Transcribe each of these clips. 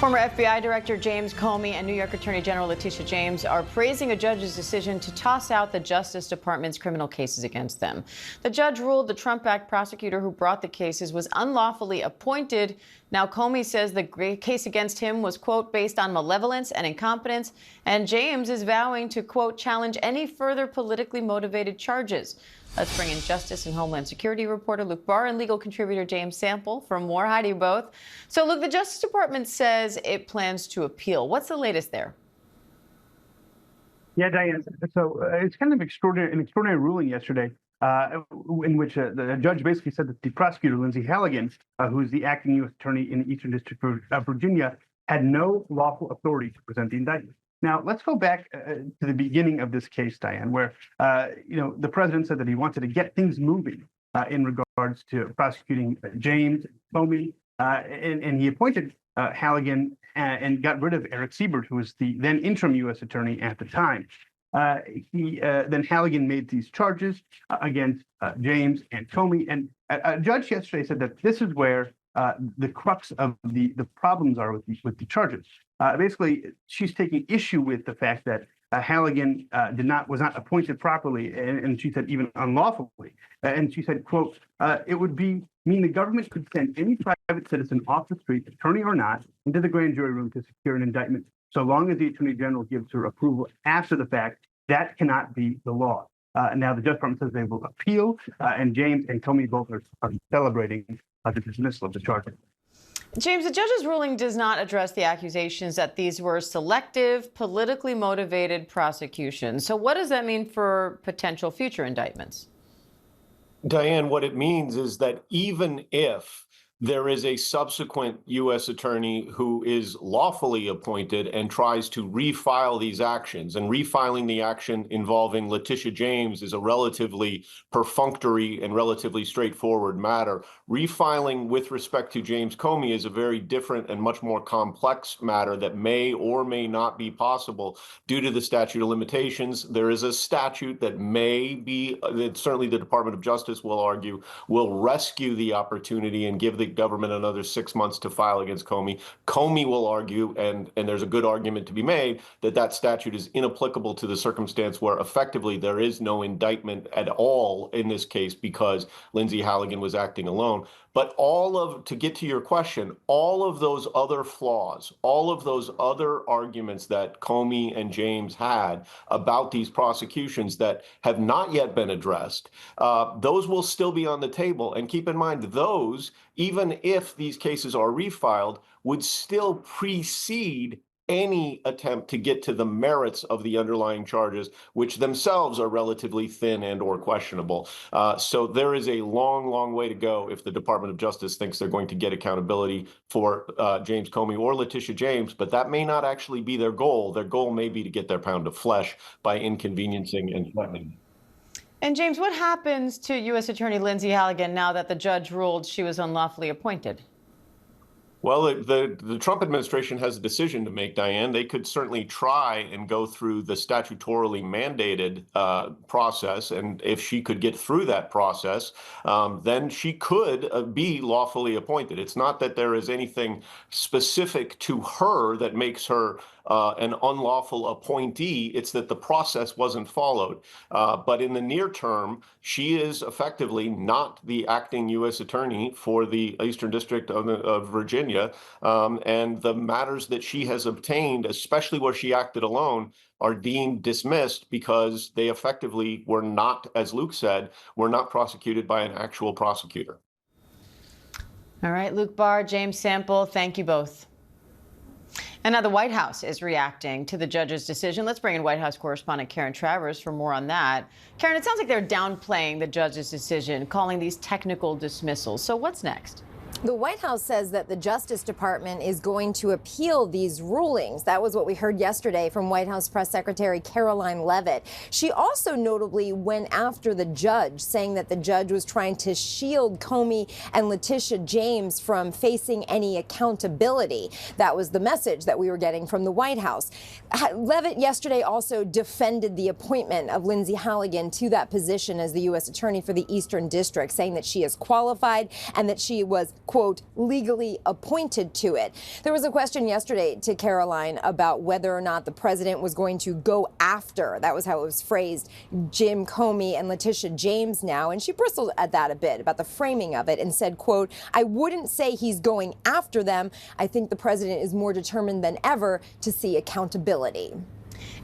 Former FBI Director James Comey and New York Attorney General Letitia James are praising a judge's decision to toss out the Justice Department's criminal cases against them. The judge ruled the Trump Act prosecutor who brought the cases was unlawfully appointed. Now, Comey says the case against him was, quote, based on malevolence and incompetence, and James is vowing to, quote, challenge any further politically motivated charges. Let's bring in Justice and Homeland Security reporter Luke Barr and legal contributor James Sample for more. Hi to you both. So, Luke, the Justice Department says it plans to appeal. What's the latest there? Yeah, Diane. So it's kind of an extraordinary ruling yesterday in which the judge basically said that the prosecutor, Linsey Halligan, who's the acting U.S. attorney in the Eastern District of Virginia, had no lawful authority to present the indictment. Now, let's go back to the beginning of this case, Diane, where, the president said that he wanted to get things moving in regards to prosecuting James Comey, and he appointed Halligan and got rid of Eric Siebert, who was the then interim U.S. attorney at the time. Then Halligan made these charges against James and Comey, and a judge yesterday said that this is where the crux of the problems are with the charges. Basically, she's taking issue with the fact that Halligan was not appointed properly, and she said even unlawfully. And she said, quote, it would mean the government could send any private citizen off the street, attorney or not, into the grand jury room to secure an indictment, so long as the attorney general gives her approval after the fact. That cannot be the law. Now, the Justice Department says they will appeal, and James and Comey both are celebrating the dismissal of the charges. James, the judge's ruling does not address the accusations that these were selective, politically motivated prosecutions. So what does that mean for potential future indictments? Diane, what it means is that even if there is a subsequent U.S. attorney who is lawfully appointed and tries to refile these actions, and refiling the action involving Letitia James is a relatively perfunctory and relatively straightforward matter. Refiling with respect to James Comey is a very different and much more complex matter that may or may not be possible due to the statute of limitations. There is a statute that may be, that certainly the Department of Justice will argue, will rescue the opportunity and give the government another 6 months to file against Comey. Comey will argue, and there's a good argument to be made, that that statute is inapplicable to the circumstance where effectively there is no indictment at all in this case because Linsey Halligan was acting alone. But to get to your question, all of those other flaws, all of those other arguments that Comey and James had about these prosecutions that have not yet been addressed, those will still be on the table. And keep in mind, those, even if these cases are refiled, would still precede any attempt to get to the merits of the underlying charges, which themselves are relatively thin and or questionable. So there is a long, long way to go if the Department of Justice thinks they're going to get accountability for James Comey or Letitia James, but that may not actually be their goal. Their goal may be to get their pound of flesh by inconveniencing and threatening. And James, what happens to U.S. Attorney Linsey Halligan now that the judge ruled she was unlawfully appointed? Well, the Trump administration has a decision to make, Diane. They could certainly try and go through the statutorily mandated process. And if she could get through that process, then she could be lawfully appointed. It's not that there is anything specific to her that makes her an unlawful appointee. It's that the process wasn't followed. But in the near term, she is effectively not the acting U.S. attorney for the Eastern District of Virginia. And the matters that she has obtained, especially where she acted alone, are deemed dismissed because they effectively were not, as Luke said, were not prosecuted by an actual prosecutor. All right, Luke Barr, James Sample, thank you both. And now the White House is reacting to the judge's decision. Let's bring in White House correspondent Karen Travers for more on that. Karen, it sounds like they're downplaying the judge's decision, calling these technical dismissals. So what's next? The White House says that the Justice Department is going to appeal these rulings. That was what we heard yesterday from White House Press Secretary Caroline Leavitt. She also notably went after the judge, saying that the judge was trying to shield Comey and Letitia James from facing any accountability. That was the message that we were getting from the White House. Leavitt yesterday also defended the appointment of Linsey Halligan to that position as the U.S. Attorney for the Eastern District, saying that she is qualified and that she was quote, legally appointed to it. There was a question yesterday to Caroline about whether or not the president was going to go after, that was how it was phrased, Jim Comey and Letitia James now. And she bristled at that a bit about the framing of it and said, quote, I wouldn't say he's going after them. I think the president is more determined than ever to see accountability.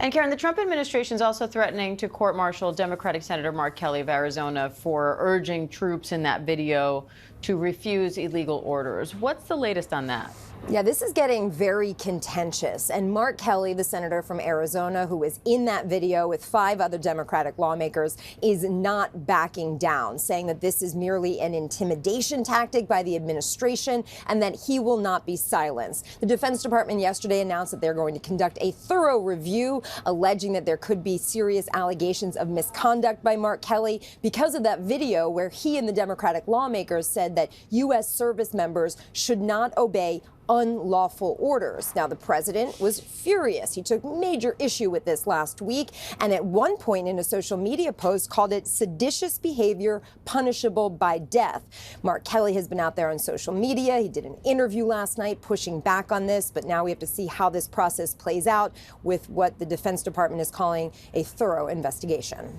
And Karen, the Trump administration is also threatening to court-martial Democratic Senator Mark Kelly of Arizona for urging troops in that video to refuse illegal orders. What's the latest on that? Yeah, this is getting very contentious. And Mark Kelly, the senator from Arizona, who was in that video with 5 other Democratic lawmakers, is not backing down, saying that this is merely an intimidation tactic by the administration and that he will not be silenced. The Defense Department yesterday announced that they're going to conduct a thorough review, alleging that there could be serious allegations of misconduct by Mark Kelly because of that video where he and the Democratic lawmakers said that U.S. service members should not obey unlawful orders. Now, the president was furious. He took major issue with this last week, and at one point in a social media post called it seditious behavior punishable by death. Mark Kelly has been out there on social media. He did an interview last night pushing back on this, but now we have to see how this process plays out with what the Defense Department is calling a thorough investigation.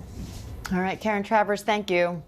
All right, Karen Travers, thank you.